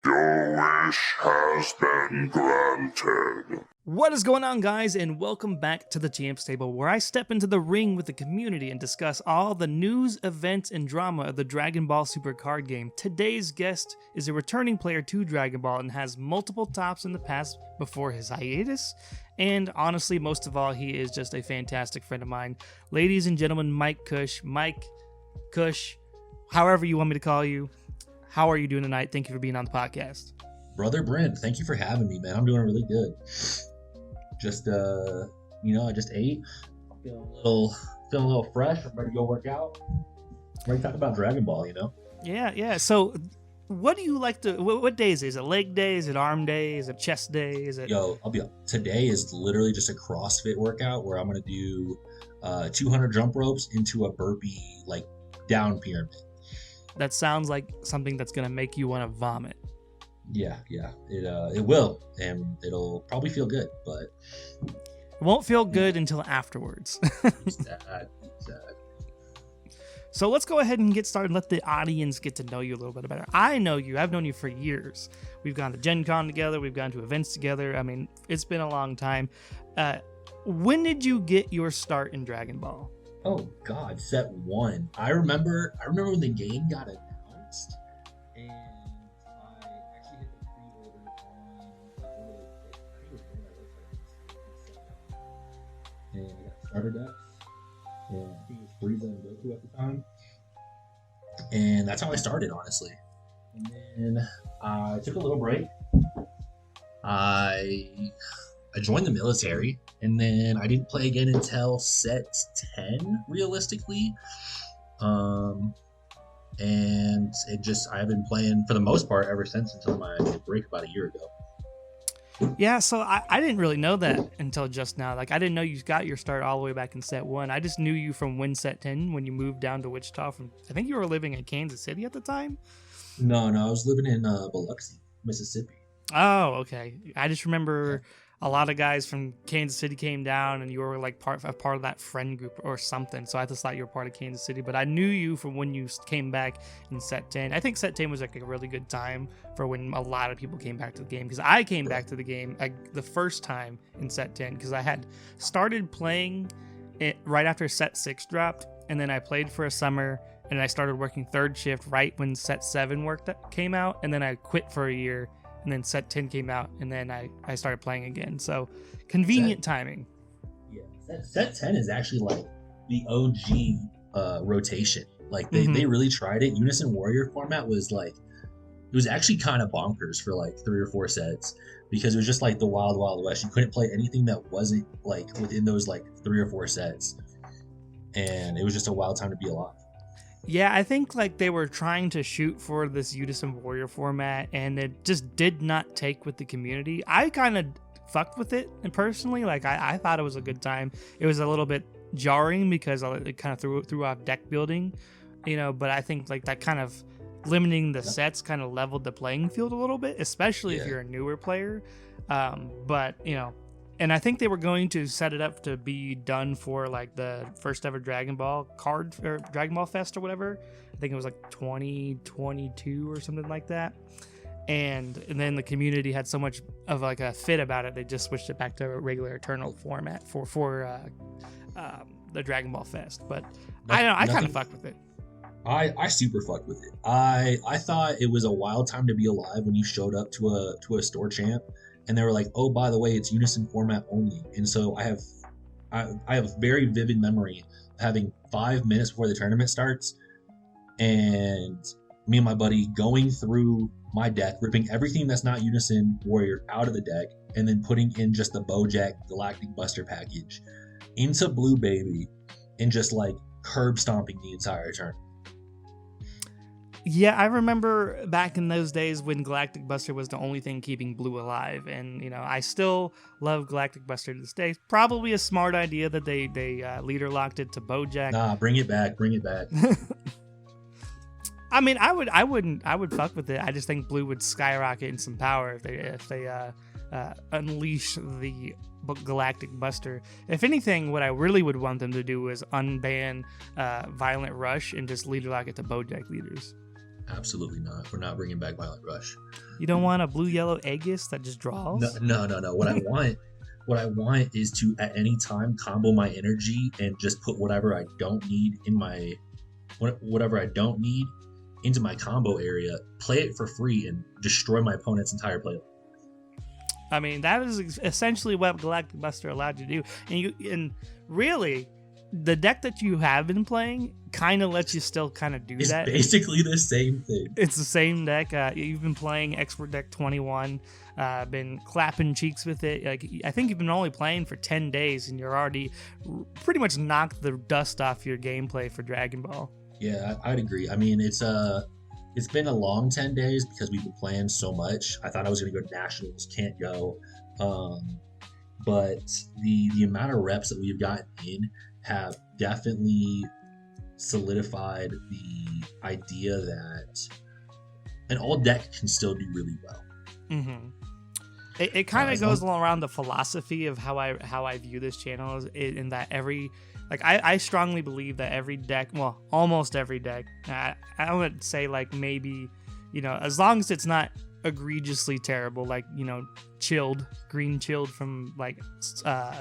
Your wish has been granted. What is going on, guys, and welcome back to the Champs Table, where I step into the ring with the community and discuss all the news, events, and drama of the Dragon Ball Super card game. Today's guest is a returning player to Dragon Ball and has multiple tops in the past before his hiatus, and honestly, most of all, he is just a fantastic friend of mine. Ladies and gentlemen, Mike Kush. Mike, Kush, however you want me to call you, how are you doing tonight? Thank you for being on the podcast. Brother Brent, thank you for having me, man. I'm doing really good. Just I just ate. Feeling a little fresh. I'm ready to go work out. Ready to talk about Dragon Ball, Yeah. So, what do you like to? What days is it? Leg day? Is it arm day? Is it chest day? Is it? Today is literally just a CrossFit workout where I'm gonna do 200 jump ropes into a burpee like down pyramid. That sounds like something that's gonna make you want to vomit. Yeah, it will, and it'll probably feel good, but it won't feel good until afterwards. Sad. So let's go ahead and get started. Let the audience get to know you a little bit better. I know you. I've known you for years. We've gone to Gen Con together. We've gone to events together. I mean, it's been a long time. When did you get your start in Dragon Ball? Oh God, set 1. I remember when the game got announced, and I actually hit the pre-order on and I got starter decks, and I think it was Frieza and Goku at the time, and that's how I started, honestly. And then I took a little break. I joined the military, and then I didn't play again until set 10, realistically. And I've been playing for the most part ever since, until my break about a year ago. Yeah, so I didn't really know that until just now. Like, I didn't know you got your start all the way back in set 1. I just knew you from when set 10, when you moved down to Wichita from, I think you were living in Kansas City at the time? No, I was living in Biloxi, Mississippi. Oh, okay. I just remember a lot of guys from Kansas City came down, and you were like part of that friend group or something. So I just thought you were part of Kansas City, but I knew you from when you came back in set 10. I think set 10 was like a really good time for when a lot of people came back to the game, because I came back to the game the first time in set 10 because I had started playing it right after set 6 dropped, and then I played for a summer, and I started working third shift right when set 7 came out, and then I quit for a year. And then set 10 came out, and then I started playing again. So, convenient timing. Yeah, set 10 is actually like the OG rotation. Like, they really tried it. Unison Warrior format was like, it was actually kind of bonkers for like 3 or 4 sets, because it was just like the Wild Wild West. You couldn't play anything that wasn't like within those like 3 or 4 sets. And it was just a wild time to be alive. Yeah, I think like they were trying to shoot for this Unison Warrior format, and it just did not take with the community. I kind of fucked with it, and personally, like I thought it was a good time. It was a little bit jarring because it kind of threw off deck building, but I think like that kind of limiting the sets kind of leveled the playing field a little bit, especially if you're a newer player. And I think they were going to set it up to be done for like the first ever Dragon Ball card or Dragon Ball Fest or whatever. I think it was like 2022 or something like that. And then the community had so much of like a fit about it, they just switched it back to a regular Eternal format for the Dragon Ball Fest. But I don't know, I kind of fucked with it. I super fucked with it. I thought it was a wild time to be alive when you showed up to a store champ, and they were like, "Oh, by the way, it's Unison format only." And so I have very vivid memory of having 5 minutes before the tournament starts, and me and my buddy going through my deck, ripping everything that's not Unison Warrior out of the deck, and then putting in just the Bojack Galactic Buster package into Blue Baby, and just like curb stomping the entire tournament. Yeah, I remember back in those days when Galactic Buster was the only thing keeping Blue alive, and I still love Galactic Buster to this day. Probably a smart idea that they leader locked it to Bojack. Nah, bring it back. I mean, I would fuck with it. I just think Blue would skyrocket in some power if they unleash the Galactic Buster. If anything, what I really would want them to do is unban Violent Rush and just leader lock it to Bojack leaders. Absolutely not. We're not bringing back Violent Rush. You don't want a blue yellow Aegis that just No, draws? no, no, no. What I want is to at any time combo my energy and just put whatever I don't need in my whatever I don't need into my combo area, play it for free, and destroy my opponent's entire play. I mean, that is essentially what Galactic Buster allowed you to do. And really, the deck that you have been playing kind of lets you still kind of do It's that. basically the same thing. It's the same deck. You've been playing Expert Deck 21, been clapping cheeks with it. Like, I think you've been only playing for 10 days, and you're already pretty much knocked the dust off your gameplay for Dragon Ball. Yeah, I'd agree. I mean, it's been a long 10 days because we've been playing so much. I thought I was going to go to nationals, can't go. But the amount of reps that we've gotten in have definitely solidified the idea that an all deck can still do really well. Mm-hmm. It kind of goes around the philosophy of how I view this channel is in that I strongly believe that every deck, well, almost every deck, I would say like maybe, as long as it's not egregiously terrible, like, chilled, green chilled from like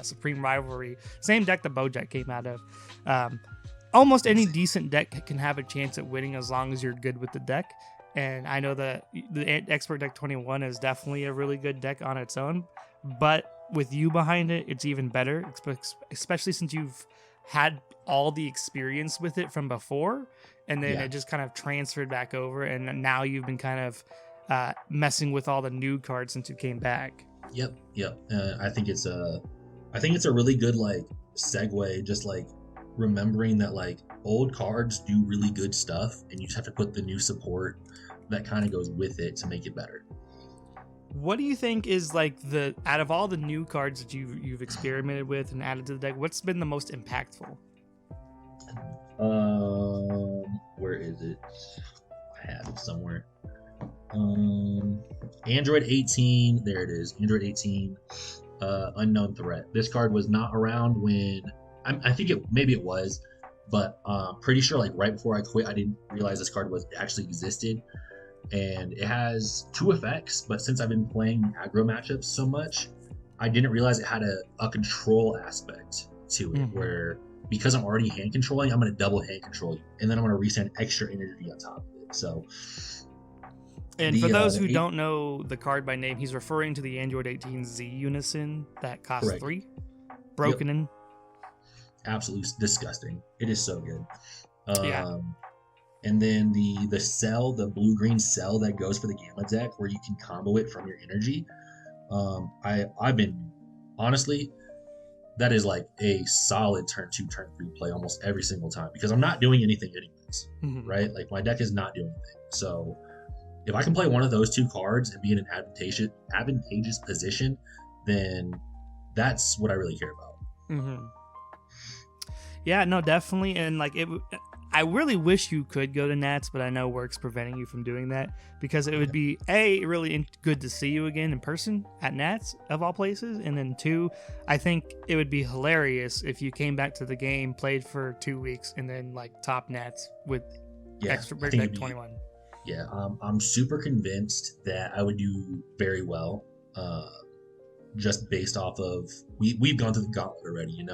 Supreme Rivalry, same deck that Bojack came out of. Almost any decent deck can have a chance at winning as long as you're good with the deck. And I know that the Expert Deck 21 is definitely a really good deck on its own, but with you behind it, it's even better, especially since you've had all the experience with it from before, and then it just kind of transferred back over, and now you've been kind of messing with all the new cards since you came back. Yep. I think it's a really good like segue, just like remembering that like old cards do really good stuff, and you just have to put the new support that kind of goes with it to make it better. What do you think is like out of all the new cards that you've experimented with and added to the deck, what's been the most impactful? Where is it? I have it somewhere. Android 18. There it is. Android 18. Unknown Threat. This card was not around when I think maybe it was, but pretty sure like right before I quit, I didn't realize this card actually existed. And it has 2 effects, but since I've been playing aggro matchups so much, I didn't realize it had a control aspect to it, where because I'm already hand controlling, I'm going to double hand control you, and then I'm going to resend extra energy on top of it. So, and for those who don't know the card by name, he's referring to the Android 18 Z Unison that costs 3. Broken in. Absolutely disgusting. It is so good. Yeah. And then the cell, the blue-green cell that goes for the Gamma deck, where you can combo it from your energy. I've been, honestly, that is like a solid turn 2, turn 3 play almost every single time, because I'm not doing anything anyways, right? Like my deck is not doing anything. So if I can play one of those 2 cards and be in an advantageous position, then that's what I really care about. Yeah, no, definitely. And like I really wish you could go to Nats, but I know work's preventing you from doing that, because it would be really good to see you again in person at Nats of all places, and then 2, I think it would be hilarious if you came back to the game, played for 2 weeks, and then like top Nats with Extra Break Deck 21. Yeah, I'm super convinced that I would do very well, just based off of we've gone through the gauntlet already.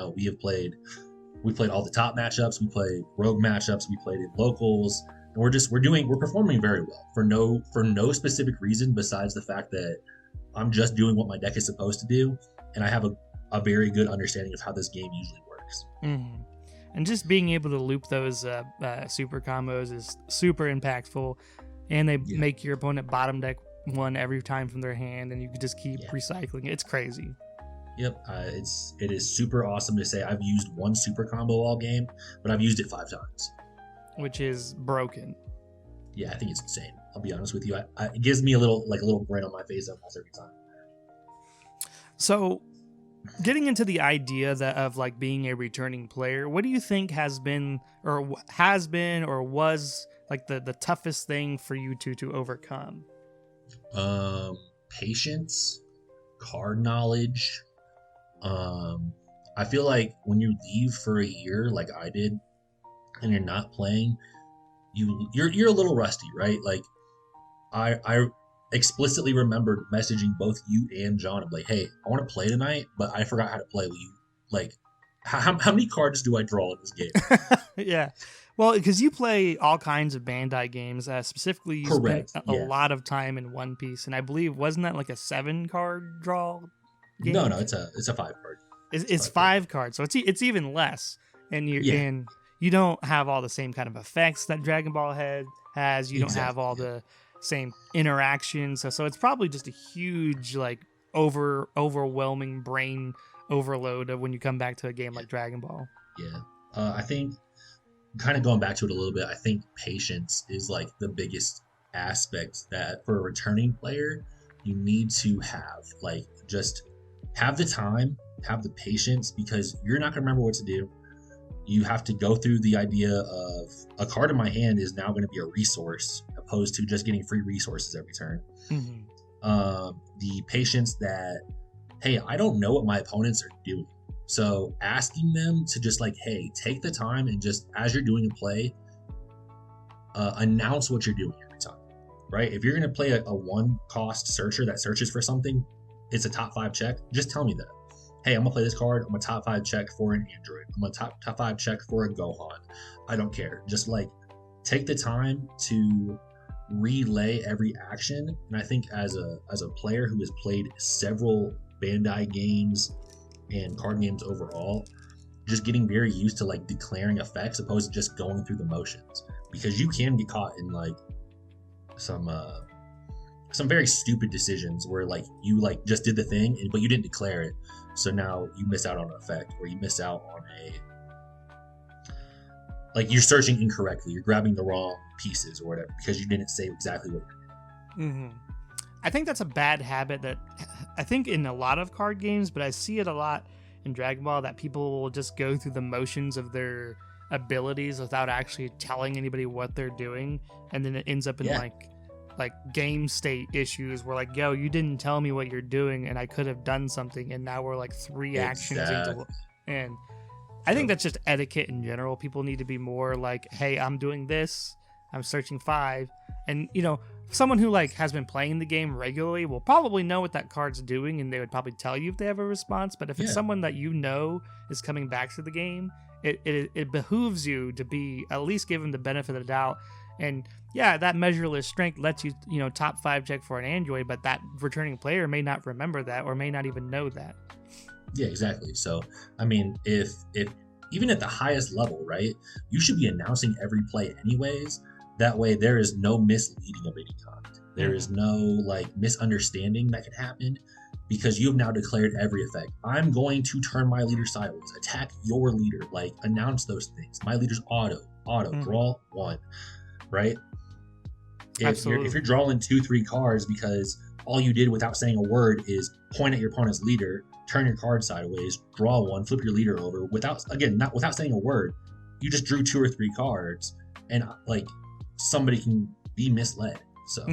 We played all the top matchups. We played rogue matchups. We played in locals, and we're performing very well for no specific reason besides the fact that I'm just doing what my deck is supposed to do, and I have a very good understanding of how this game usually works. And just being able to loop those super combos is super impactful, and they make your opponent bottom deck 1 every time from their hand, and you can just keep recycling it. It's crazy. Yep, it is super awesome to say I've used 1 super combo all game, but I've used it 5 times, which is broken. Yeah, I think it's insane. I'll be honest with you. It gives me a little grin on my face almost every time. So, getting into the idea of like being a returning player, what do you think has been or was like the toughest thing for you to overcome? Patience, card knowledge. I feel like when you leave for a year, like I did, and you're not playing, you're a little rusty, right? Like I explicitly remembered messaging both you and John. I'm like, hey, I want to play tonight, but I forgot how to play. Will you like how many cards do I draw in this game? Yeah. Well, because you play all kinds of Bandai games, specifically you Correct. spent a lot of time in One Piece, and I believe wasn't that like a 7-card draw game? No, it's a 5-card. It's 5 cards, so it's even less, and Yeah. you don't have all the same kind of effects that Dragon Ball has. You don't have Exactly, all the same interactions, so it's probably just a huge like overwhelming brain overload of when you come back to a game like Dragon Ball. Yeah. I think kind of going back to it a little bit, I think patience is like the biggest aspect that for a returning player you need to have. Like just have the time, have the patience, because you're not gonna remember what to do. You have to go through the idea of a card in my hand is now going to be a resource opposed to just getting free resources every turn. The patience that, hey, I don't know what my opponents are doing. So asking them to just like, hey, take the time and just as you're doing a play, announce what you're doing every time, right? If you're going to play a 1-cost searcher that searches for something, it's a top 5 check, just tell me that. Hey, I'm gonna play this card. I'm a top 5 check for an Android. I'm a top 5 check for a Gohan. I don't care. Just like take the time to relay every action. And I think as a player who has played several Bandai games and card games overall, just getting very used to like declaring effects opposed to just going through the motions, because you can get caught in like some very stupid decisions where like you like just did the thing but you didn't declare it. So now you miss out on an effect, or you miss out on like you're searching incorrectly. You're grabbing the wrong pieces or whatever because you didn't say exactly what you're doing. I think that's a bad habit that I think in a lot of card games, but I see it a lot in Dragon Ball, that people will just go through the motions of their abilities without actually telling anybody what they're doing. And then it ends up in like game state issues where like, yo, you didn't tell me what you're doing and I could have done something, and now we're like 3 actions into, and I think that's just etiquette in general. People need to be more like, hey, I'm doing this, I'm searching 5, and you know, someone who like has been playing the game regularly will probably know what that card's doing, and they would probably tell you if they have a response. But if it's someone that you know is coming back to the game, it behooves you to be at least give them the benefit of the doubt. And yeah, that measureless strength lets you, you know, top 5 check for an Android, but that returning player may not remember that or may not even know that. Yeah, exactly. So, I mean, if even at the highest level, right, you should be announcing every play anyways. That way there is no misleading of any kind. There is no like misunderstanding that can happen because you have now declared every effect. I'm going to turn my leader sideways, attack your leader, like announce those things. My leader's auto, draw 1. Right? If you're drawing 2-3 cards because all you did without saying a word is point at your opponent's leader, turn your card sideways, draw 1, flip your leader over without saying a word, you just drew 2 or 3 cards, and like somebody can be misled. So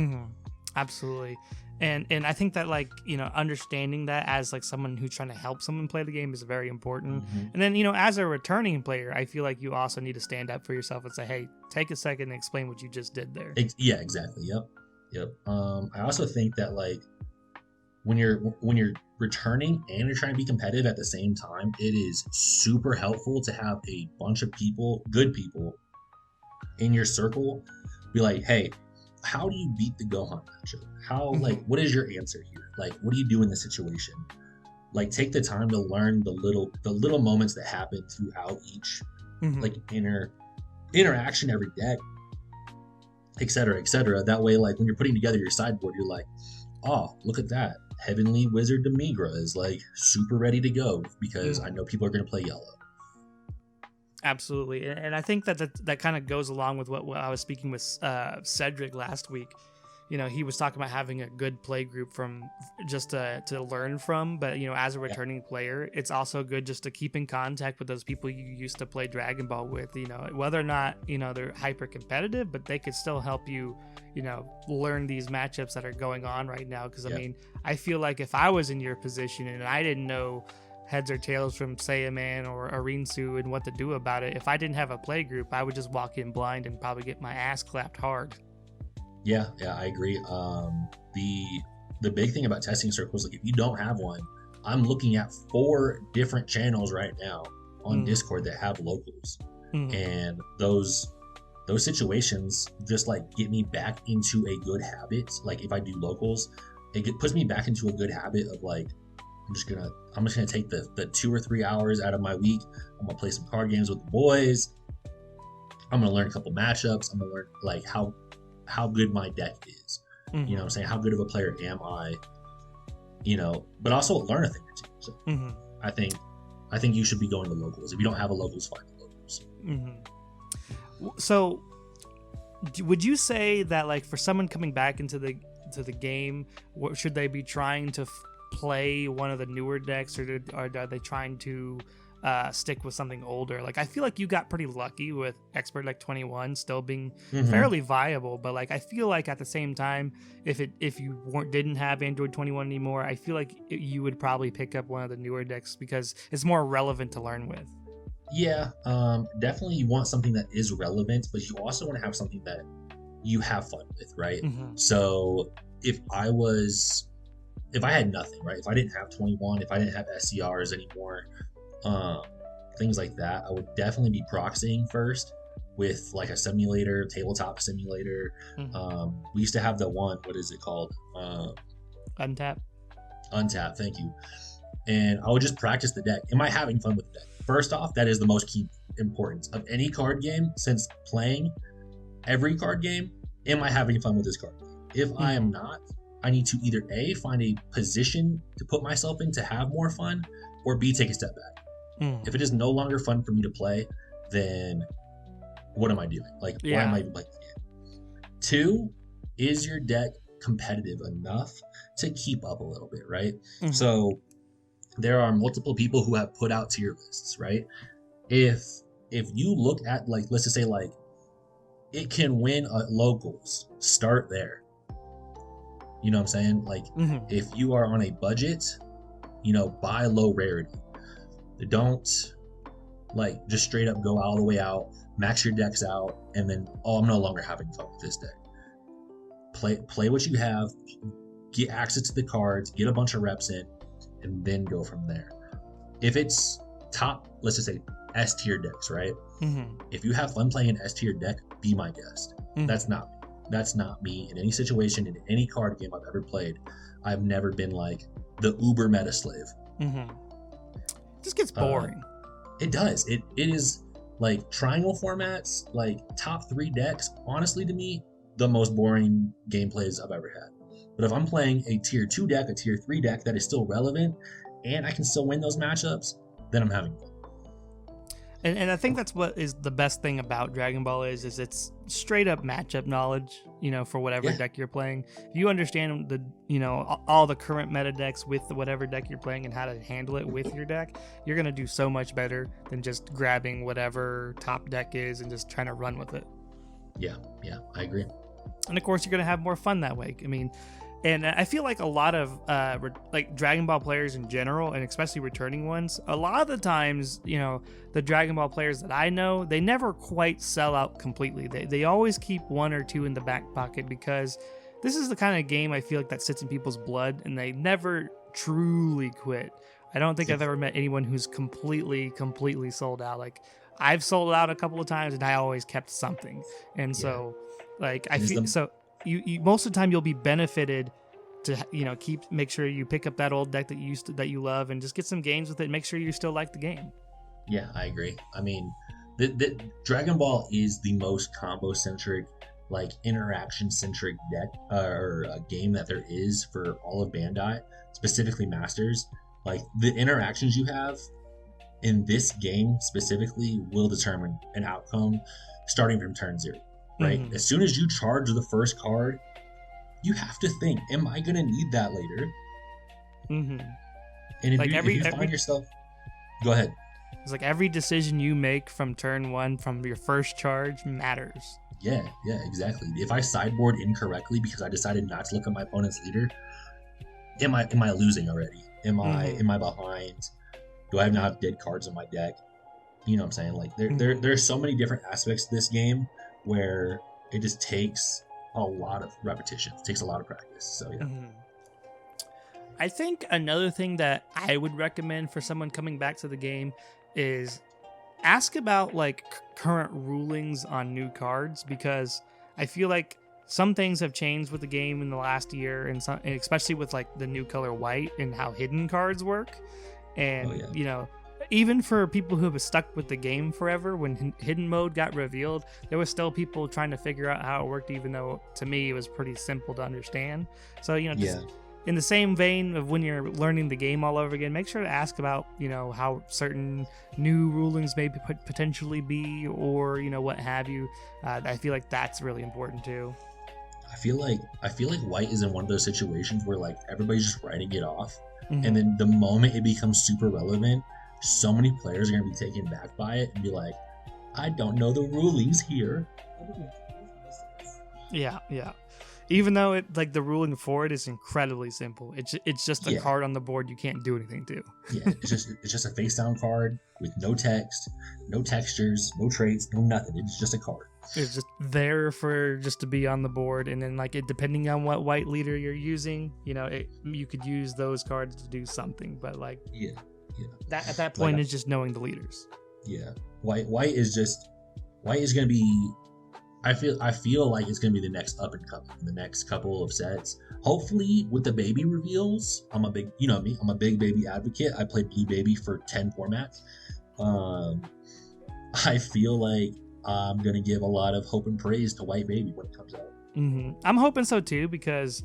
absolutely. And I think that, like, you know, understanding that as like someone who's trying to help someone play the game is very important. And then, you know, as a returning player, I feel like you also need to stand up for yourself and say, hey, take a second and explain what you just did there. Yeah, exactly. Yep. I also think that like when you're returning and you're trying to be competitive at the same time, it is super helpful to have a bunch of people, good people in your circle, be like, hey, how do you beat the Gohan matchup? How, like, what is your answer here? Like, what do you do in this situation? Like, take the time to learn the little moments that happen throughout each, like, interaction, every deck, et cetera, et cetera. That way, like, when you're putting together your sideboard, you're like, oh, look at that. Heavenly Wizard Demigra is, like, super ready to go because I know people are going to play yellow. Absolutely. And I think that kind of goes along with what I was speaking with Cedric last week. You know, he was talking about having a good play group from just to learn from. But, you know, as a returning player, it's also good just to keep in contact with those people you used to play Dragon Ball with, you know, whether or not, you know, they're hyper competitive, but they could still help you, you know, learn these matchups that are going on right now. Because, I mean, I feel like if I was in your position and I didn't know heads or tails from Saiyaman or Arinsu and what to do about it. If I didn't have a play group, I would just walk in blind and probably get my ass clapped hard. Yeah, I agree. The big thing about testing circles, like if you don't have one, I'm looking at 4 different channels right now on Discord that have locals, and those situations just like get me back into a good habit. Like if I do locals, puts me back into a good habit of like I'm just gonna take the 2 or 3 hours out of my week. I'm gonna play some card games with the boys. I'm gonna learn a couple matchups. I'm gonna learn like how good my deck is. You know what I'm saying? How good of a player am I? You know, but also learn a thing or two. So I think you should be going to locals. If you don't have a locals, find the locals. So would you say that like for someone coming back into the game, what should they be trying to play one of the newer decks, or are they trying to stick with something older? Like I feel like you got pretty lucky with Expert Deck 21 still being fairly viable, but like I feel like at the same time, if you didn't have Android 21 anymore, I feel like you would probably pick up one of the newer decks because it's more relevant to learn with. Yeah, definitely you want something that is relevant, but you also want to have something that you have fun with, right? So if I had nothing, right? If I didn't have 21, if I didn't have SCRs anymore, things like that, I would definitely be proxying first with like a simulator, tabletop simulator. We used to have the one, what is it called? Untap, thank you. And I would just practice the deck. Am I having fun with the deck? First off, that is the most key importance of any card game since playing every card game. Am I having fun with this card game? If I am not, I need to either A, find a position to put myself in to have more fun, or B, take a step back. If it is no longer fun for me to play, then what am I doing? Like, why am I even playing this game? 2, is your deck competitive enough to keep up a little bit, right? So there are multiple people who have put out tier lists, right? If you look at like, let's just say like it can win at locals, start there. You know what I'm saying? Like if you are on a budget, you know, buy low rarity. Don't like just straight up go all the way out, max your decks out, and then I'm no longer having fun with this deck. Play what you have, get access to the cards, get a bunch of reps in, and then go from there. If it's top, let's just say S tier decks, right? If you have fun playing an S tier deck, be my guest. That's not me. That's not me in any situation, in any card game I've ever played. I've never been like the uber meta slave. It just gets boring. It does. It is like triangle formats, like top 3 decks. Honestly, to me, the most boring gameplays I've ever had. But if I'm playing a tier 2 deck, a tier 3 deck that is still relevant, and I can still win those matchups, then I'm having fun. And I think that's what is the best thing about Dragon Ball is it's straight up matchup knowledge, you know, for whatever deck you're playing. If you understand all the current meta decks with whatever deck you're playing and how to handle it with your deck, you're going to do so much better than just grabbing whatever top deck is and just trying to run with it. Yeah, I agree. And of course, you're going to have more fun that way. I mean, and I feel like a lot of like Dragon Ball players in general, and especially returning ones, a lot of the times, you know, the Dragon Ball players that I know, they never quite sell out completely. They always keep 1 or 2 in the back pocket because this is the kind of game I feel like that sits in people's blood, and they never truly quit. I don't think I've ever met anyone who's completely sold out. Like I've sold out a couple of times, and I always kept something. And so, like I feel so. You most of the time you'll be benefited to, you know, make sure you pick up that old deck that you love and just get some games with it. Make sure you still like the game. Yeah, I agree. I mean, the Dragon Ball is the most combo centric, like interaction centric deck or game that there is for all of Bandai, specifically Masters. Like the interactions you have in this game specifically will determine an outcome starting from turn 0. Right? As soon as you charge the first card, you have to think, am I going to need that later? And if, like if you find yourself... Go ahead. It's like every decision you make from turn 1, from your first charge, matters. Yeah, exactly. If I sideboard incorrectly because I decided not to look at my opponent's leader, am I losing already? Am I behind? Do I not have dead cards in my deck? You know what I'm saying? Like there's so many different aspects to this game where it just takes a lot of repetition. It takes a lot of practice. So yeah. I think another thing that I would recommend for someone coming back to the game is ask about like current rulings on new cards, because I feel like some things have changed with the game in the last year, and especially with like the new color white and how hidden cards work. And you know, even for people who have stuck with the game forever, when hidden mode got revealed, there was still people trying to figure out how it worked, even though to me it was pretty simple to understand. So you know, just in the same vein of when you're learning the game all over again, make sure to ask about, you know, how certain new rulings may potentially be, or, you know, what have you. I feel like that's really important too. I feel like white is in one of those situations where like everybody's just writing it off, and then the moment it becomes super relevant, so many players are going to be taken back by it and be like, I don't know the rulings here. Yeah. Even though it like the ruling for it is incredibly simple, it's just a card on the board you can't do anything to. It's just a face down card with no text, no textures, no traits, no nothing. It's just a card. It's just there for just to be on the board, and then like it, depending on what white leader you're using, you know, you could use those cards to do something. But like that at that point, like, it's just knowing the leaders. Yeah, white is gonna be. I feel like it's gonna be the next up and coming in the next couple of sets. Hopefully, with the baby reveals, I'm a big baby advocate. I played Blue Baby for 10 formats. I feel like I'm gonna give a lot of hope and praise to White Baby when it comes out. I'm hoping so too, because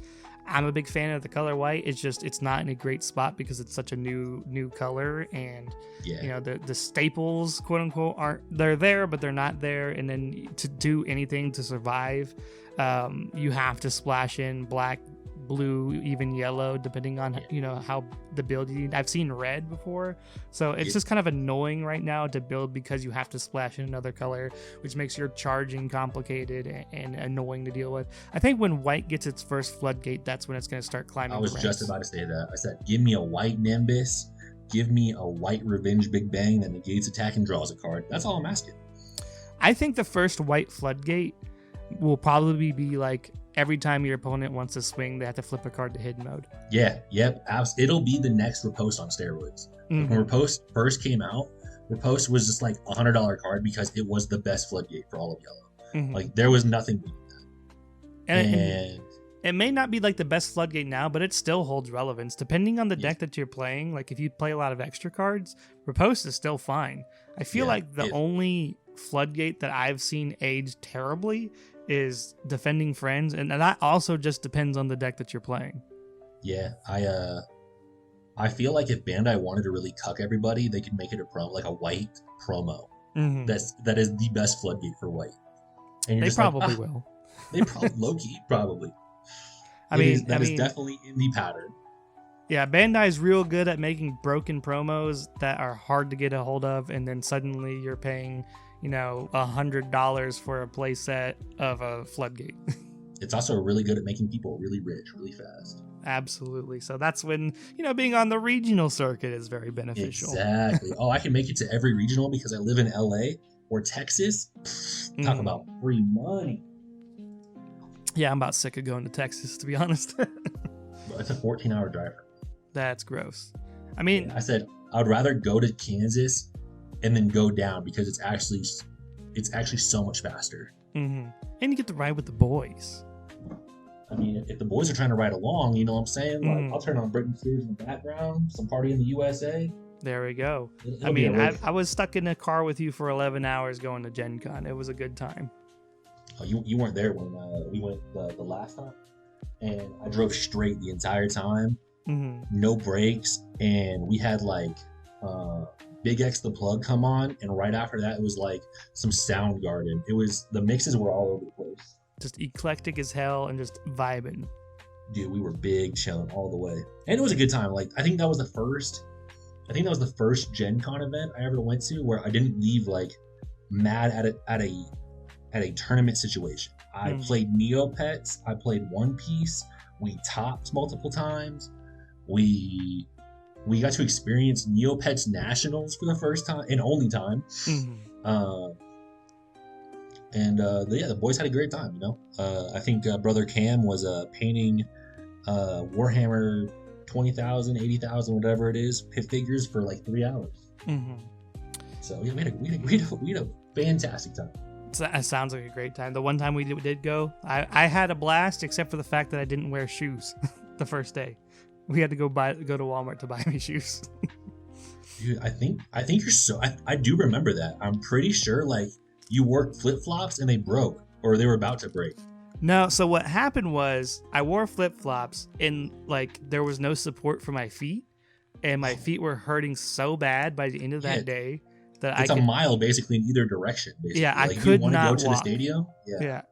I'm a big fan of the color white. It's not in a great spot because it's such a new color, and you know, the staples, quote unquote, they're there, but they're not there. And then to do anything to survive, you have to splash in black, blue, even yellow, depending on you know how the build you need. I've seen red before, so it's just kind of annoying right now to build because you have to splash in another color, which makes your charging complicated and annoying to deal with. I think when white gets its first floodgate, that's when it's going to start climbing. I was just about to say that. I said, give me a white Nimbus, give me a white Revenge Big Bang that negates attack and draws a card. That's all I'm asking. I think the first white floodgate will probably be like every time your opponent wants to swing, they have to flip a card to hidden mode. It'll be the next Riposte on steroids. When Riposte first came out, Riposte was just like a $100 card because it was the best floodgate for all of yellow. Like there was nothing beating that. And it may not be like the best floodgate now, but it still holds relevance depending on the deck that you're playing. Like if you play a lot of extra cards, Riposte is still fine. I feel like the only floodgate that I've seen age terribly is Defending Friends, and that also just depends on the deck that you're playing. I feel like if Bandai wanted to really cuck everybody, they could make it a white promo. That is the best floodgate for white. And they probably will. They probably low-key probably. That is definitely in the pattern. Yeah, Bandai is real good at making broken promos that are hard to get a hold of, and then suddenly you're paying, you know, $100 for a playset of a floodgate. It's also really good at making people really rich really fast. Absolutely. So that's when, you know, being on the regional circuit is very beneficial. Exactly. Oh, I can make it to every regional because I live in LA or Texas. Talk about free money. Yeah, I'm about sick of going to Texas, to be honest. It's a 14-hour drive. That's gross. I mean, I said I would rather go to Kansas and then go down because it's actually so much faster. And you get to ride with the boys. I mean, if the boys are trying to ride along, you know what I'm saying? Like, I'll turn on Britney Spears in the background, some Party in the USA. There we go. I was stuck in a car with you for 11 hours going to Gen Con. It was a good time. Oh, you weren't there when we went the last time, and I drove straight the entire time, no brakes, and we had like Big X the Plug come on, and right after that it was like some Soundgarden. The mixes were all over the place. Just eclectic as hell and just vibing. Dude, we were big chilling all the way, and it was a good time. Like I think that was the first Gen Con event I ever went to where I didn't leave like mad at a tournament situation. I played Neopets, I played One Piece, we topped multiple times, we We got to experience Neopets Nationals for the first time and only time. Mm-hmm. The boys had a great time. I think brother Cam was painting Warhammer 20,000, 80,000, whatever it is, pit figures for like 3 hours. Mm-hmm. So yeah, we had a fantastic time. That sounds like a great time. The one time we did go, I had a blast, except for the fact that I didn't wear shoes the first day. We had to go to Walmart to buy me shoes. Dude, I think you're so. I do remember that. I'm pretty sure like you wore flip flops and they broke, or they were about to break. No, so what happened was I wore flip flops and like there was no support for my feet, and my feet were hurting so bad by the end of that day that it's a mile basically in either direction. Basically. Yeah, like, I could you not go to walk. the stadium. Yeah,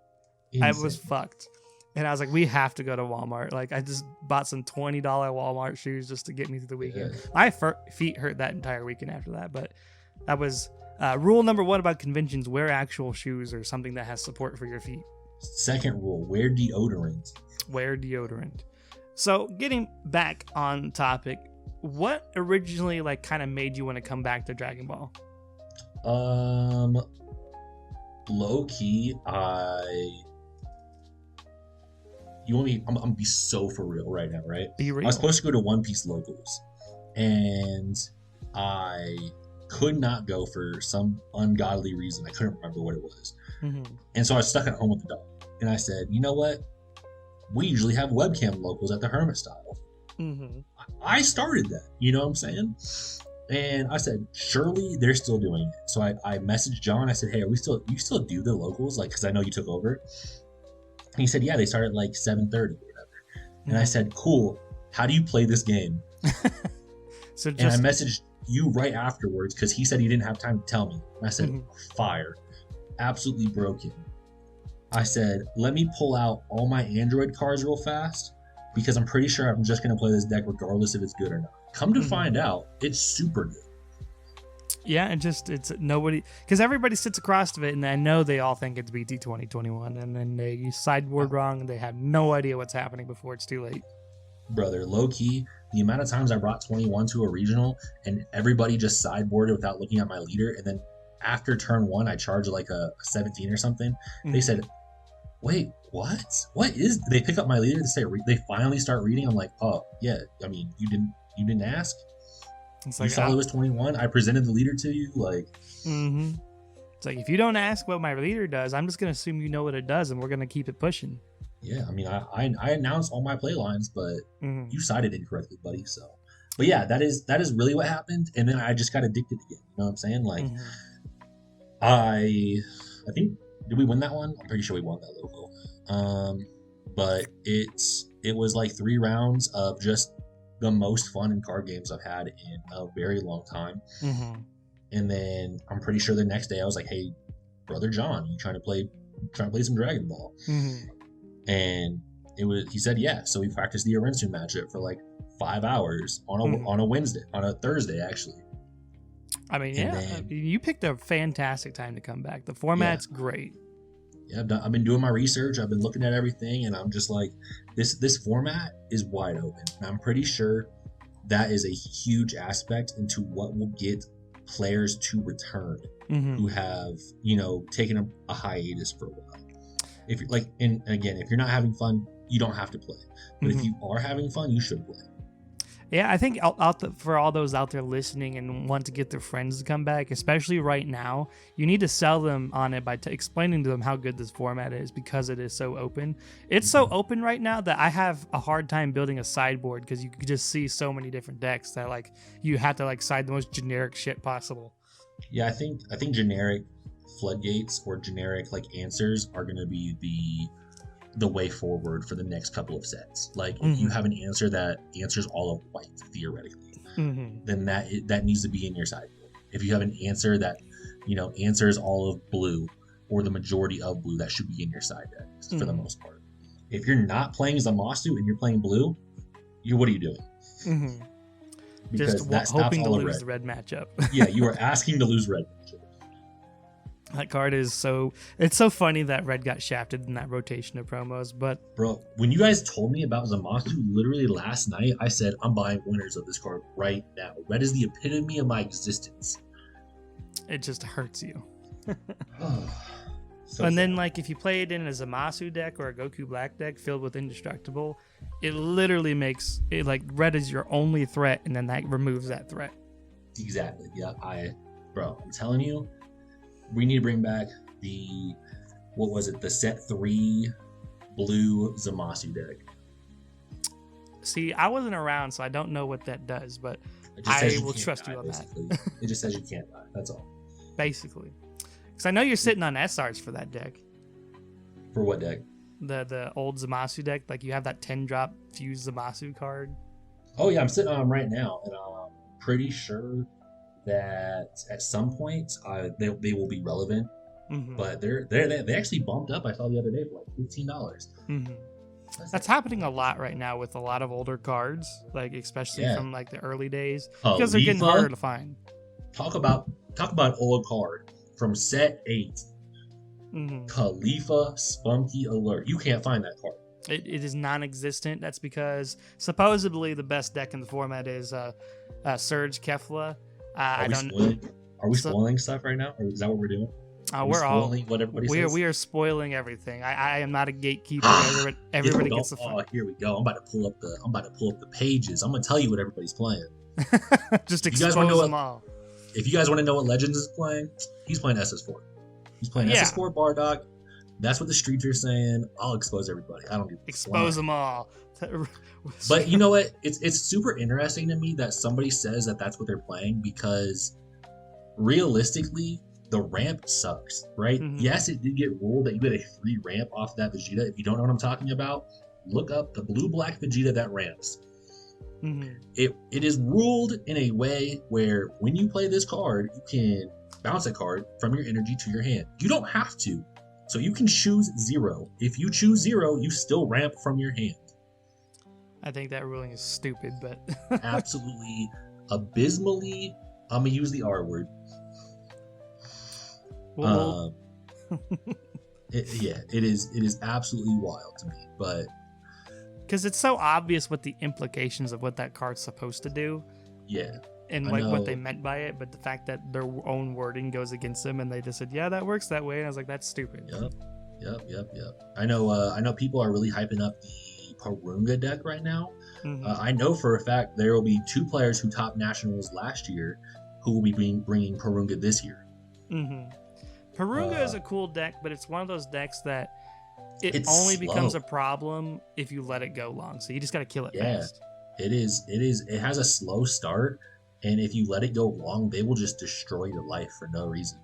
Insane. I was fucked. And I was like, we have to go to Walmart. Like, I just bought some $20 Walmart shoes just to get me through the weekend. Yeah. My feet hurt that entire weekend after that. But that was rule number 1 about conventions: wear actual shoes or something that has support for your feet. Second rule: wear deodorant. Wear deodorant. So, getting back on topic, what originally like kind of made you want to come back to Dragon Ball? Low key, you want me? I'm gonna be so for real right now, right? Be real. I was supposed to go to One Piece locals, and I could not go for some ungodly reason. I couldn't remember what it was, and so I was stuck at home with the dog. And I said, you know what? We usually have webcam locals at the Hermit Style. I started that. You know what I'm saying? And I said, surely they're still doing it. So I messaged John. I said, hey, you still do the locals? Like, because I know you took over. And he said, yeah, they start at like 7:30 or whatever. And I said, cool. How do you play this game? And I messaged you right afterwards because he said he didn't have time to tell me. And I said, fire. Absolutely broken. I said, let me pull out all my Android cards real fast because I'm pretty sure I'm just going to play this deck regardless if it's good or not. Come to find out, it's super good. Yeah, it's nobody, because everybody sits across of it, and I know they all think it's BT 2021, and then they sideboard wrong, and they have no idea what's happening before it's too late. Brother, low key, the amount of times I brought 21 to a regional, and everybody just sideboarded without looking at my leader, and then after turn 1, I charged like a 17 or something. They said, wait, what? What is? They pick up my leader to say they finally start reading. I'm like, oh yeah, I mean, you didn't ask. It's like, you saw it was 21. I presented the leader to you, like. It's like, if you don't ask what my leader does, I'm just gonna assume you know what it does, and we're gonna keep it pushing. Yeah, I mean, I announced all my play lines, but you cited incorrectly, buddy. So, but yeah, that is really what happened, and then I just got addicted again. You know what I'm saying? Like, I think, did we win that one? I'm pretty sure we won that local. But it was like 3 rounds of just the most fun in card games I've had in a very long time. And then I'm pretty sure the next day I was like, hey, brother John, you trying to play some Dragon Ball? And he said yeah. So we practiced the Arinsu matchup for like 5 hours on a Thursday actually. I mean, you picked a fantastic time to come back. The format's great. Yeah, I've been doing my research. I've been looking at everything, and I'm just like, this format is wide open. And I'm pretty sure that is a huge aspect into what will get players to return who have, taken a hiatus for a while. If you're like, and again, if you're not having fun, you don't have to play. But if you are having fun, you should play. Yeah, I think for all those out there listening and want to get their friends to come back, especially right now, you need to sell them on it by explaining to them how good this format is, because it is so open. It's so open right now that I have a hard time building a sideboard because you could just see so many different decks that like you have to like side the most generic shit possible. Yeah, I think generic floodgates or generic like answers are going to be the way forward for the next couple of sets. Like if you have an answer that answers all of white theoretically, then that needs to be in your sideboard. If you have an answer that answers all of blue or the majority of blue, that should be in your side decks for the most part. If you're not playing Zamasu and you're playing blue, what are you doing? Because just hoping to lose the red matchup. Yeah, you are asking to lose red matchup. That card is it's so funny that Red got shafted in that rotation of promos, but Bro, when you guys told me about Zamasu literally last night, I said, I'm buying winners of this card right now. Red is the epitome of my existence. it just hurts you. So And then, sad. like, if you play it in a Zamasu deck or a Goku Black deck filled with Indestructible, it literally makes it like Red is your only threat, and then that removes that threat. Exactly. Yeah, bro, I'm telling you, we need to bring back the set 3 blue Zamasu deck. See, I wasn't around, so I don't know what that does, but It just I says you will can't trust die, you on that. basically. It just says you can't die. That's all. Basically. Because I know you're sitting on SRs for that deck. For what deck? The old Zamasu deck, like you have that 10-drop Fuse Zamasu card. Oh yeah, I'm sitting on them right now, and I'm pretty sure that at some point they will be relevant. Mm-hmm. But they actually bumped up. I saw the other day for like $15. Mm-hmm. That's happening a lot right now with a lot of older cards, like especially Yeah. from like the early days, because they're getting Khalifa? harder to find. Talk about old card from set 8. Mm-hmm. Khalifa Spunky Alert. You can't find that card. It is non-existent. That's because supposedly the best deck in the format is Surge Kefla. I don't. Are we So- spoiling stuff right now? Or is that what we're doing? Are we We're all spoiling what everybody we are says? we are spoiling everything. I am not a gatekeeper. Everybody gets the fun. Oh, here we go. I'm about to pull up the pages. I'm gonna tell you what everybody's playing. Just You guys expose wanna know them all. If you guys want to know what Legends is playing, he's playing SS4. He's playing Yeah. SS4 Bardock. That's what the streets are saying. I'll expose everybody. I don't give a Expose flying. them all. But you know what? It's super interesting to me that somebody says that that's what they're playing, because realistically, the ramp sucks, right? Mhm. Yes, it did get ruled that you get a free ramp off that Vegeta. If you don't know what I'm talking about, look up the blue-black Vegeta that ramps. Mhm. It is ruled in a way where when you play this card, you can bounce a card from your energy to your hand. You don't have to. So you can choose 0. If you choose 0, you still ramp from your hand. I think that ruling is stupid, but Absolutely, abysmally, I'm going to use the R word. well, It is absolutely wild to me, but because it's so obvious what the implications of what that card's supposed to do yeah, and I like what know. they meant by it, but the fact that their own wording goes against them and they just said, yeah, that works that way, and I was like, that's stupid. yep. I know people are really hyping up the Parunga deck right now. Mhm. I know for a fact there will be 2 players who topped nationals last year who will be bringing Parunga this year. Mm-hmm. Parunga is a cool deck, but it's one of those decks that it It's only becomes slow. a problem if you let it go long. So you just got to kill it Yeah. fast. It has a slow start, and if you let it go long, they will just destroy your life for no reason.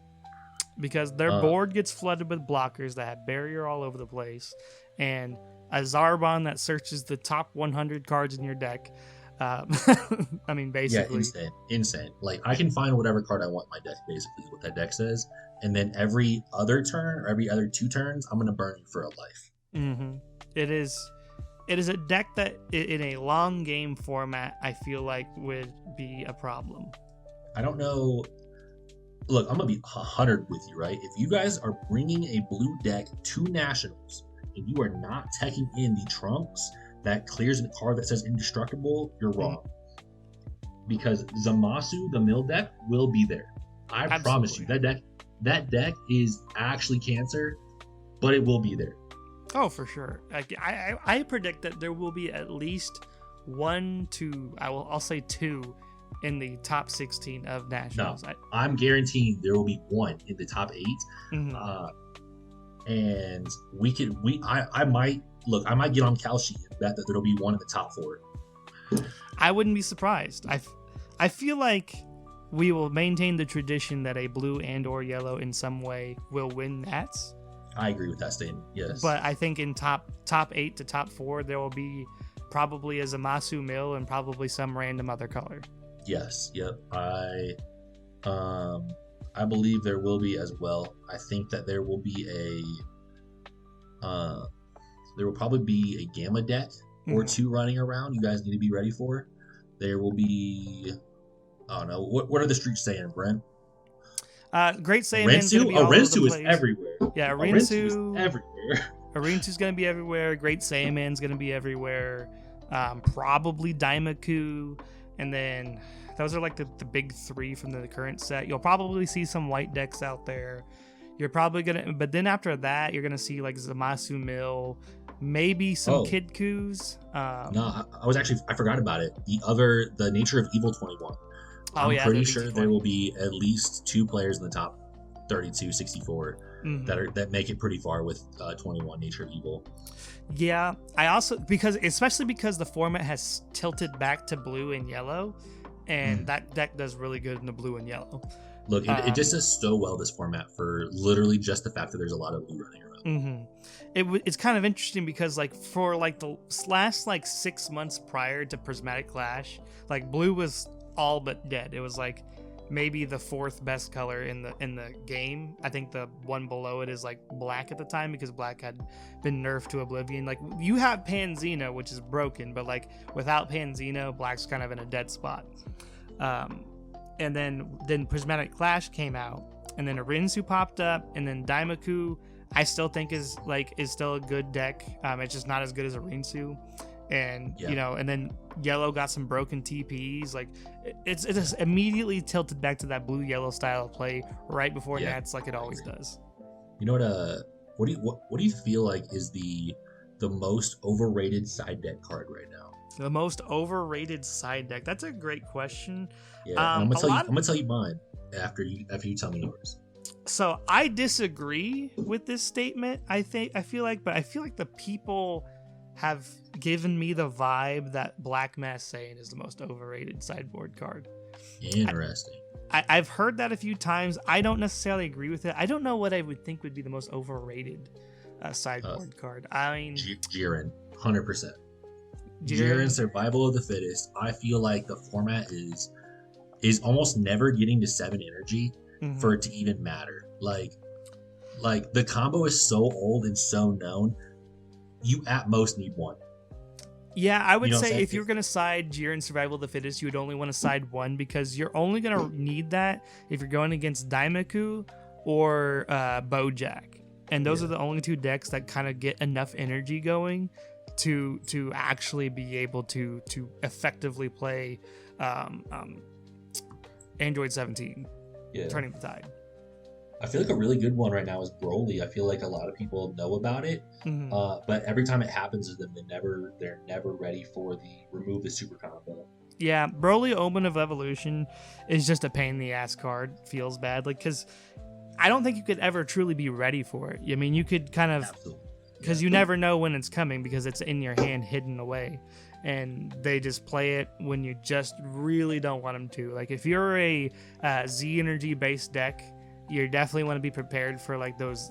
Because their board gets flooded with blockers that have barrier all over the place, and a Zarbon that searches the top 100 cards in your deck. I mean, basically. Yeah, insane. Like, I can find whatever card I want in my deck, basically, is what that deck says. And then every other turn, or every other 2 turns, I'm going to burn you for a life. Mm-hmm. It is a deck that, in a long game format, I feel like would be a problem. I don't know. Look, I'm going to be 100 with you, right? If you guys are bringing a blue deck to Nationals, and you are not teching in the Trunks that clears a card that says indestructible, you're wrong. Because Zamasu, the mill deck, will be there. I promise you. That deck is actually cancer, but it will be there. Oh, for sure. I predict that there will be at least 1 to I'll say 2 in the top 16 of nationals. I'm guaranteeing there will be 1 in the top 8. Mhm. And I might get on Kalshi and bet that there'll be 1 in the top 4. I wouldn't be surprised. I feel like we will maintain the tradition that a blue and or yellow in some way will win Nats. I agree with that statement. Yes. But I think in top 8 to top 4 there will be probably a Zamasu mill and probably some random other color. Yes. Yep. I believe there will be as well. I think that there will be there will probably be a gamma deck or 2 running around. You guys need to be ready for. There will be, I don't know, what are the streets saying, Brent? Great Saiyaman's gonna Rinsu? be all over the Rinsu is place. everywhere. Yeah, Rinsu is Rinsu. everywhere. Rinsu's gonna be everywhere. Great Saiyaman's gonna be everywhere. Probably Daimaku, and then those are like the big three from the current set. You'll probably see some white decks out there. You're probably gonna, but then after that, you're gonna see like Zamasu Mill, maybe some Oh. Kid Coos. No, I forgot about it. The Nature of Evil 21. Oh, I'm yeah, pretty the sure BT20. there will be at least 2 players in the top 32, 64 Mhm. that make it pretty far with 21 Nature of Evil. Yeah, I also especially because the format has tilted back to blue and yellow, and that deck does really good in the blue and yellow. Look, it just does so well, this format, for literally just the fact that there's a lot of blue running around. It's kind of interesting because like for like the last like 6 months prior to Prismatic Clash, like blue was all but dead. It was like maybe the 4th best color in the game. I think the one below it is like black at the time because black had been nerfed to oblivion. Like you have Panzino, which is broken, but like without Panzino, black's kind of in a dead spot. And then Prismatic Clash came out, and then Rinsu popped up, and then Daimaku I still think is still a good deck. It's just not as good as a Rinsu. And Yeah. you know, and then yellow got some broken TPs. Like it's just immediately tilted back to that blue yellow style of play right before Yeah, Nats, like it I always agree. does. You know what do you feel like is the most overrated side deck card right now? The most overrated side deck. That's a great question. Yeah, and I'm a gonna lot tell you mine after you tell me yours. So I disagree with this statement. I feel like the people have given me the vibe that Black Mass Saiyan is the most overrated sideboard card. Interesting. I've heard that a few times. I don't necessarily agree with it. I don't know what I would think would be the most overrated sideboard card. I mean, Jiren, 100%. Jiren- Jiren, Survival of the Fittest. I feel like the format is almost never getting to 7 energy Mhm. for it to even matter. Like the combo is so old and so known. You at most need 1. Yeah, I would You know what I'm say saying? if you're going to side Jiren Survival of the Fittest, you would only want to side 1 because you're only going to need that if you're going against Daimaku or Bojack. And those Yeah. are the only 2 decks that kind of get enough energy going to actually be able to effectively play Android 17, Yeah. Turning the Tide. I feel like a really good one right now is Broly. I feel like a lot of people know about it, Mhm. but every time it happens to them, they're never ready for the remove the super combo. Yeah, Broly Omen of Evolution is just a pain in the ass card. Feels bad, like, because I don't think you could ever truly be ready for it. I mean, you could kind of, Absolutely. because you never know when it's coming because it's in your hand hidden away, and they just play it when you just really don't want them to. Like if you're a Z energy based deck, you definitely want to be prepared for like those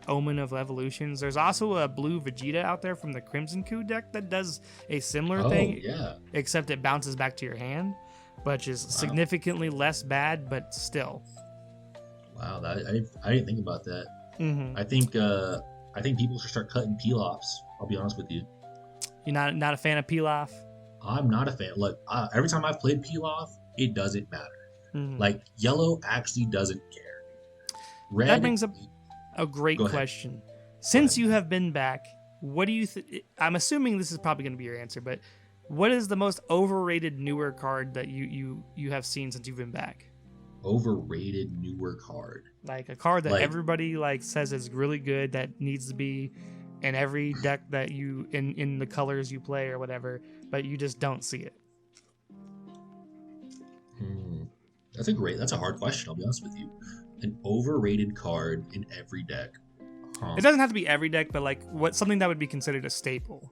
Omen of Evolutions. There's also a blue Vegeta out there from the Crimson Coup deck that does a similar Oh thing, yeah. except it bounces back to your hand, which is significantly less bad, but still. Wow, I didn't think about that. Mm-hmm. I think people should start cutting peel-offs. I'll be honest with you. You're not a fan of Pilaf? I'm not a fan. Look, every time I've played peel-off, it doesn't matter. Mhm. Like yellow actually doesn't care. Red. That brings up a great Go ahead. question. Since you have been back, what do you think? I'm assuming this is probably going to be your answer, but what is the most overrated newer card that you have seen since you've been back? Overrated newer card. Like a card that Like- everybody like says is really good, that needs to be in every deck that you in the colors you play or whatever, but you just don't see it. That's a hard question. I'll be honest with you. An overrated card in every deck. Huh. It doesn't have to be every deck, but like something that would be considered a staple.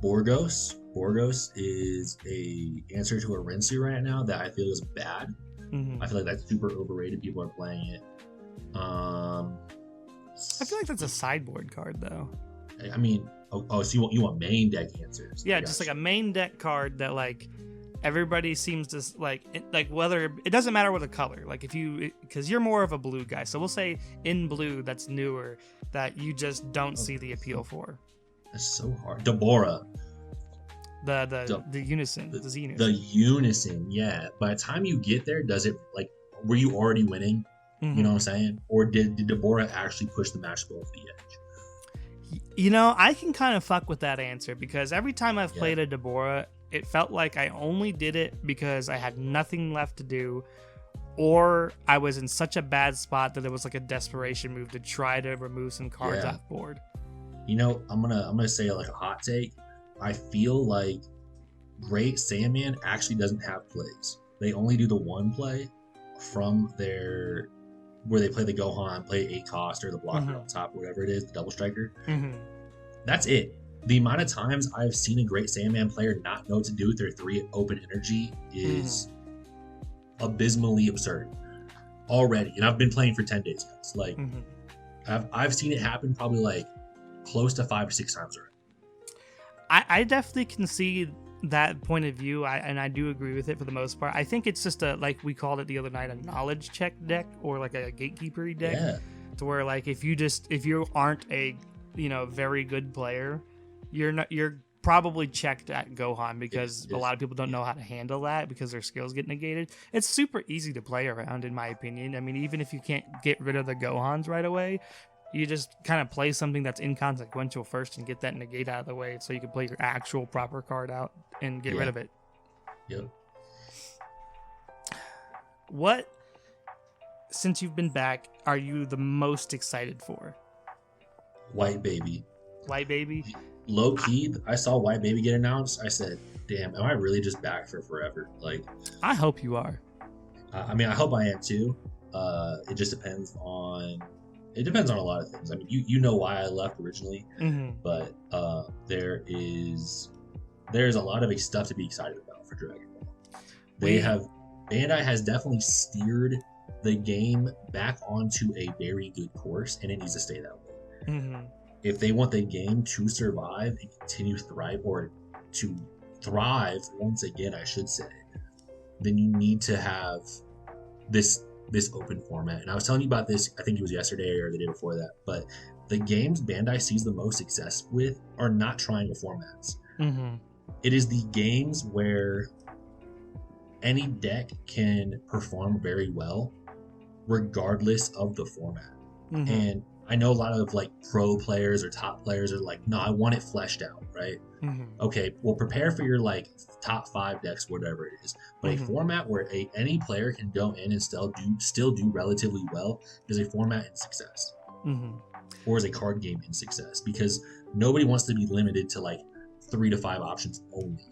Borgos. Borgos is a answer to a Rinsu right now that I feel is bad. Mhm. I feel like that's super overrated. People are playing it. I feel like that's a sideboard card though. I mean, so you want main deck answers? Yeah, I just gotcha. like a main deck card that like everybody seems to like whether it doesn't matter what the color. Like if you, because you're more of a blue guy, so we'll say in blue that's newer that you just don't see the appeal for. That's so hard. Deborah, The unison, the Z the unison. unison. Yeah. By the time you get there, does it like were you already winning? Mhm. You know what I'm saying? Or did Deborah actually push the match over the edge? You know, I can kind of fuck with that answer because every time I've Yeah. played a Deborah, it felt like I only did it because I had nothing left to do, or I was in such a bad spot that it was like a desperation move to try to remove some cards Yeah. off board. You know, I'm gonna say like a hot take. I feel like Great Sandman actually doesn't have plays. They only do the one play from their where they play the Gohan, play 8 cost or the blocker Mhm. on top, whatever it is, the double striker. Mm-hmm. That's it. The amount of times I've seen a Great Sandman player not know what to do with their 3 open energy is abysmally absurd already. And I've been playing for 10 days, guys. Like I've seen it happen probably like close to 5 or 6 times already. I definitely can see that point of view, and I do agree with it for the most part. I think it's just like we called it the other night, a knowledge check deck or like a gatekeeper deck. Yeah. To where like if you aren't a very good player, you're probably checked at Gohan because a lot of people don't know how to handle that because their skills get negated. It's super easy to play around, in my opinion. I mean, even if you can't get rid of the Gohans right away, you just kind of play something that's inconsequential first and get that negate out of the way so you can play your actual proper card out and get rid of it. Yep. What, since you've been back, are you the most excited for? White Baby. White Baby? Low key, I saw White Baby get announced. I said, damn, am I really just back for forever? Like, I hope you are. I mean, I hope I am too. It just depends on a lot of things. I mean, you know why I left originally, but there's a lot of stuff to be excited about for Dragon Ball. Bandai has definitely steered the game back onto a very good course, and it needs to stay that way. If they want the game to survive and continue to thrive, or to thrive once again, I should say, then you need to have this open format. And I was telling you about this, I think it was yesterday or the day before that, but the games Bandai sees the most success with are not triangle formats. It is the games where any deck can perform very well regardless of the format. And I know a lot of like pro players or top players are like, no, I want it fleshed out, right? Okay, well, prepare for your like top 5 decks, whatever it is. But a format where any player can go in and still do relatively well is a format in success, or is a card game in success, because nobody wants to be limited to like 3 to 5 options only.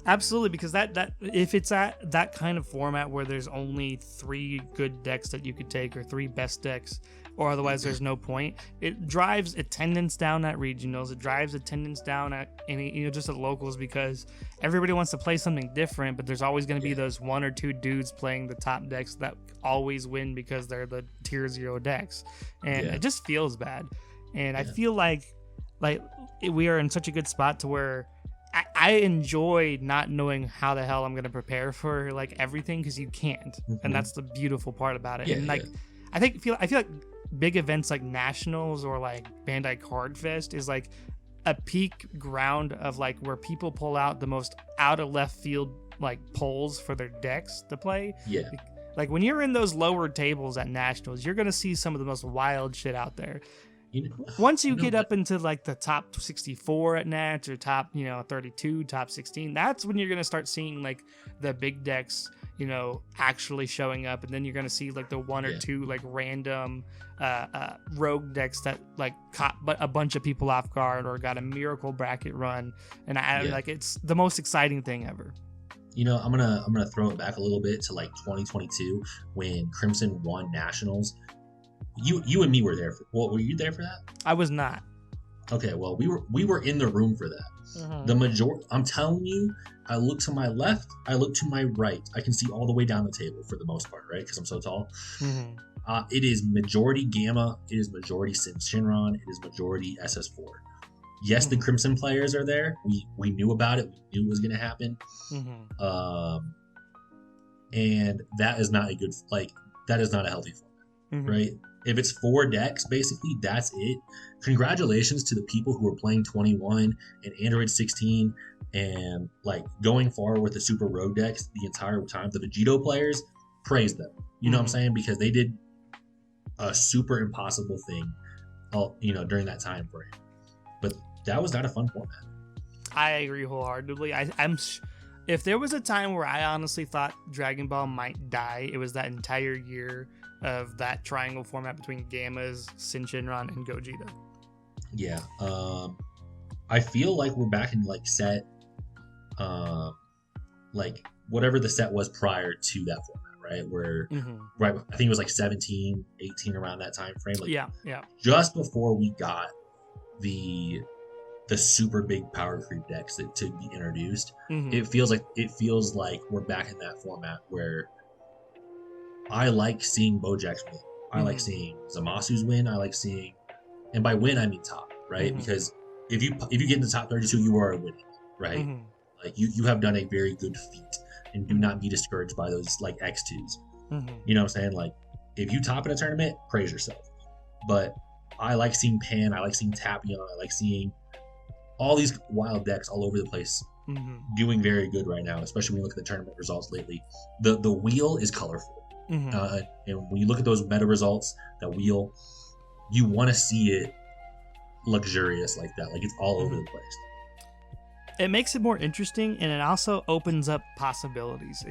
Absolutely, because that if it's at that kind of format where there's only 3 good decks that you could take, or 3 best decks, or otherwise there's no point, it drives attendance down at regionals, it drives attendance down at any, just at locals, because everybody wants to play something different, but there's always going to be those 1 or 2 dudes playing the top decks that always win because they're the tier 0 decks, and it just feels bad. And I feel like we are in such a good spot to where I enjoy not knowing how the hell I'm going to prepare for like everything, because you can't, and that's the beautiful part about it. I feel like big events like nationals or like Bandai Card Fest is like a peak ground of like where people pull out the most out of left field like polls for their decks to play. Like when you're in those lower tables at nationals, you're gonna see some of the most wild shit out there. Once you get up into like the top 64 at Nats, or top 32, top 16, that's when you're gonna start seeing like the big decks actually showing up, and then you're gonna see like the 1 or 2 like random rogue decks that like caught a bunch of people off guard or got a miracle bracket run, and like it's the most exciting thing ever. I'm gonna throw it back a little bit to like 2022 when Crimson won nationals. You and me were there. Were you there for that? I was not. Okay, well, we were in the room for that. The majority, I'm telling you, I look to my left, I look to my right. I can see all the way down the table for the most part, right? Because I'm so tall. It is majority Gamma. It is majority Shinron. It is majority SS4. Yes, the Crimson players are there. We knew about it. We knew it was going to happen. And that is not that is not a healthy format, right? If it's 4 decks, basically, that's it. Congratulations to the people who are playing 21 and Android 16 and like going forward with the Super Rogue decks the entire time. The Vegito players, praise them. You know what I'm saying? Because they did a super impossible thing, during that time frame. But that was not a fun format. I agree wholeheartedly. If there was a time where I honestly thought Dragon Ball might die, it was that entire year of that triangle format between Gammas, Shinron, and Gogeta. Yeah. I feel like we're back in like set, like whatever the set was prior to that format, right? Where, right, I think it was like 17, 18 around that time frame. Like, yeah. Just before we got the super big power creep decks to be introduced, it feels like we're back in that format where I like seeing Bojack's win. I like seeing Zamasu's win. I like seeing, and by win I mean top, right? Because if you get in the top 32, you are winning, right? Like you have done a very good feat, and do not be discouraged by those like X2s. You know what I'm saying? Like if you top in a tournament, praise yourself. But I like seeing Pan. I like seeing Tapion. I like seeing all these wild decks all over the place doing very good right now, especially when you look at the tournament results lately. The wheel is colorful. And when you look at those meta results, that wheel, you want to see it luxurious like that. Like it's all over the place. It makes it more interesting, and it also opens up possibilities.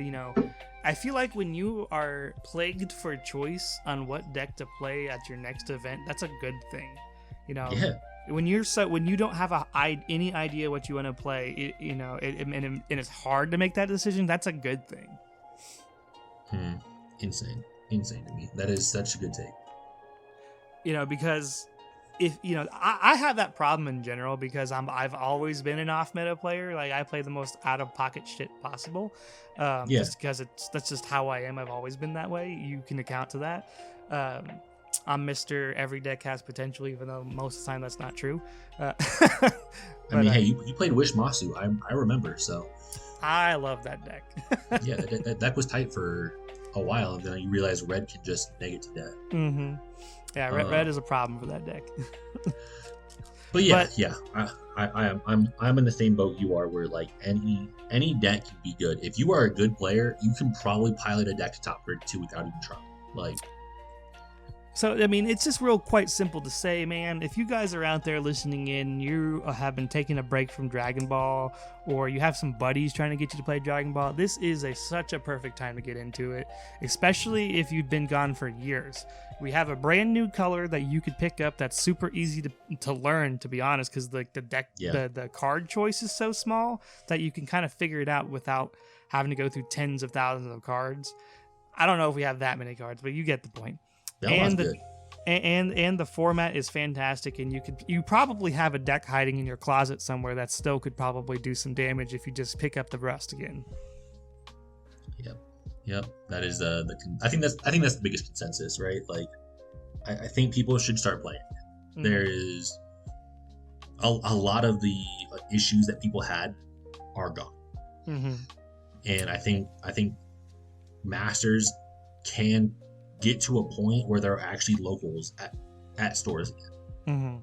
I feel like when you are plagued for choice on what deck to play at your next event, that's a good thing. Yeah. When you don't have any idea what you want to play, and it's hard to make that decision, that's a good thing. Insane to me. That is such a good take. Because if I have that problem in general because I've always been an off meta player. Like I play the most out of pocket shit possible. Just because that's just how I am. I've always been that way. You can account to that. I'm Mr. Every deck has potential, even though most of the time that's not true. Hey, you played Wish Masu. I remember. So I love that deck. Yeah, that deck was tight for a while, and then you realize red can just neg it to death. Yeah, red is a problem for that deck. but I'm in the same boat you are, where like any deck can be good. If you are a good player, you can probably pilot a deck to top 32 without even trying. Like. So, it's just quite simple to say, man, if you guys are out there listening in, you have been taking a break from Dragon Ball, or you have some buddies trying to get you to play Dragon Ball, this is such a perfect time to get into it, especially if you've been gone for years. We have a brand new color that you could pick up that's super easy to learn, to be honest, because the deck, the card choice is so small that you can kind of figure it out without having to go through tens of thousands of cards. I don't know if we have that many cards, but you get the point. And the format is fantastic, and you probably have a deck hiding in your closet somewhere that still could probably do some damage if you just pick up the rust again. Yep. That is I think that's the biggest consensus, right? Like, I think people should start playing. There is a lot of the issues that people had are gone, and I think Masters can get to a point where there are actually locals at stores again.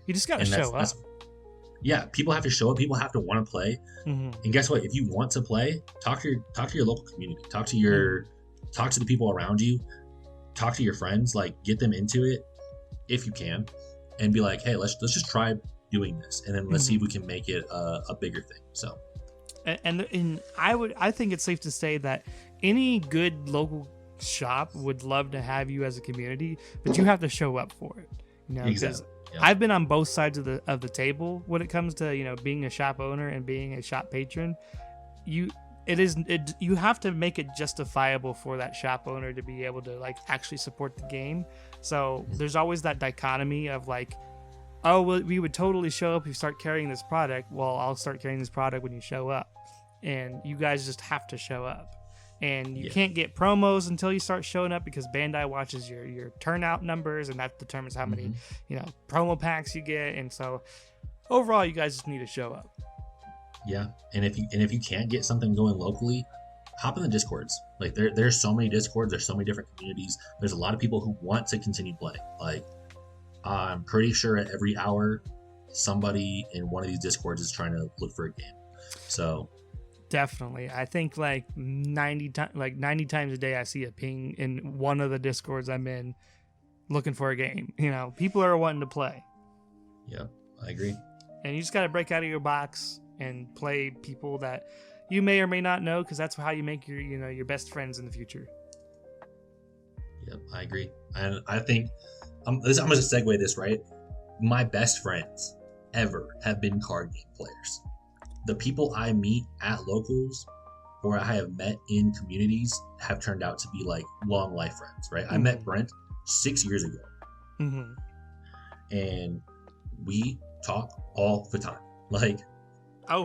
You just gotta show up. People have to show up. People have to want to play. And guess what? If you want to play, talk to your local community. Talk to the people around you. Talk to your friends. Like, get them into it if you can, and be like, hey, let's just try doing this, and then let's see if we can make it a bigger thing. So, and I think it's safe to say that any good local shop would love to have you as a community, but you have to show up for it. Exactly. I've been on both sides of the table when it comes to being a shop owner and being a shop patron. You have to make it justifiable for that shop owner to be able to like actually support the game. So there's always that dichotomy of like, oh, well, we would totally show up if you start carrying this product. Well, I'll start carrying this product when you show up, and you guys just have to show up. And you can't get promos until you start showing up, because Bandai watches your turnout numbers, and that determines how many promo packs you get. And so overall, you guys just need to show up. Yeah, and if you can't get something going locally, hop in the Discords. Like there's so many Discords, there's so many different communities. There's a lot of people who want to continue playing. Like I'm pretty sure at every hour, somebody in one of these Discords is trying to look for a game. So Definitely. I think like 90 times a day I see a ping in one of the Discords I'm in looking for a game. You know, people are wanting to play. Yeah, I agree. And you just got to break out of your box and play people that you may or may not know, because that's how you make your best friends in the future. Yep, I agree. And I think I'm going to segue this, right? My best friends ever have been card game players. The people I meet at locals or I have met in communities have turned out to be like long life friends, right? I met Brent 6 years ago. And we talk all the time. Like,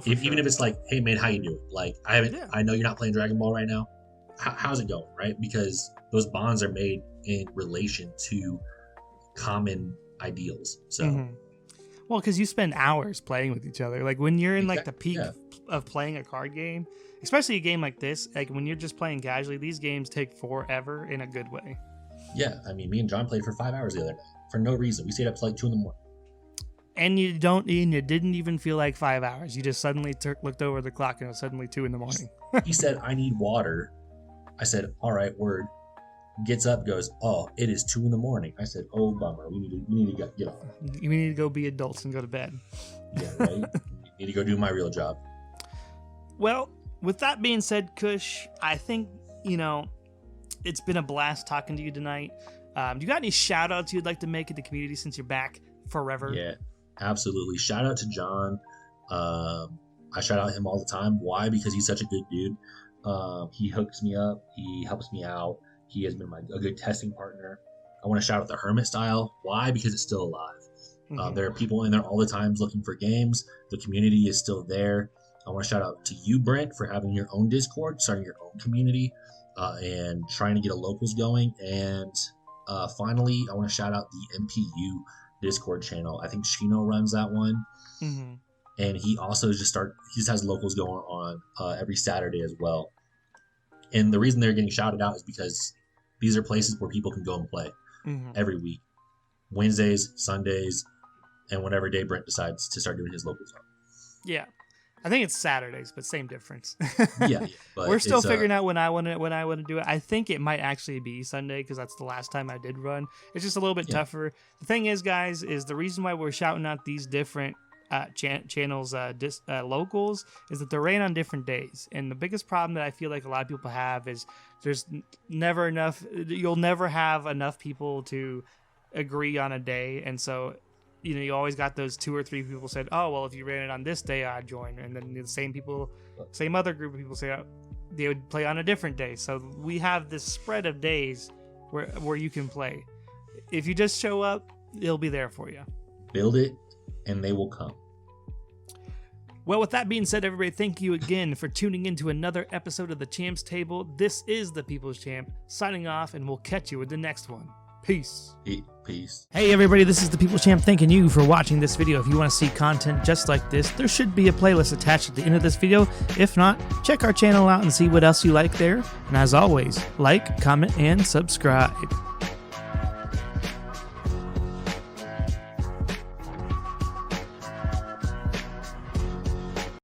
even if it's like, hey man, how you doing? Like, I know you're not playing Dragon Ball right now. How's it going, right? Because those bonds are made in relation to common ideals. So, well, because you spend hours playing with each other. Like when you're in like the peak of playing a card game, especially a game like this, like when you're just playing casually, these games take forever in a good way. Yeah, I mean, me and John played for 5 hours the other day for no reason. We stayed up till like 2 in the morning. And you didn't even feel like 5 hours. You just suddenly looked over the clock and it was suddenly 2 in the morning. He said, I need water. I said, all right, word. Gets up, goes, oh, it is 2 in the morning. I said, oh, bummer. We need to get off. We need to go be adults and go to bed. Yeah, right? Need to go do my real job. Well, with that being said, Kush, I think, it's been a blast talking to you tonight. You got any shout outs you'd like to make in the community since you're back forever? Yeah, absolutely. Shout out to John. I shout out him all the time. Why? Because he's such a good dude. He hooks me up. He helps me out. He has been a good testing partner. I want to shout out the Hermit Style. Why? Because it's still alive. There are people in there all the time looking for games. The community is still there. I want to shout out to you, Brent, for having your own Discord, starting your own community, and trying to get a locals going. And finally, I want to shout out the MPU Discord channel. I think Shino runs that one. And he also just has locals going on every Saturday as well. And the reason they're getting shouted out is because these are places where people can go and play every week. Wednesdays, Sundays, and whatever day Brent decides to start doing his locals on. Yeah. I think it's Saturdays, but same difference. Yeah. But we're still figuring out when I want to do it. I think it might actually be Sunday because that's the last time I did run. It's just a little bit tougher. The thing is, guys, is the reason why we're shouting out these different channels, locals, is that they're ran on different days. And the biggest problem that I feel like a lot of people have is there's never enough. You'll never have enough people to agree on a day, and so you always got those 2 or 3 people said, oh well, if you ran it on this day I'd join, and then the same other group of people say they would play on a different day. So we have this spread of days where you can play. If you just show up, it'll be there for you. Build it and they will come. Well, with that being said, everybody, thank you again for tuning in to another episode of the Champs Table. This is the People's Champ signing off, and we'll catch you with the next one. Peace. Peace. Hey everybody, this is the People's Champ thanking you for watching this video. If you want to see content just like this, there should be a playlist attached at the end of this video. If not, check our channel out and see what else you like there. And as always, like, comment, and subscribe.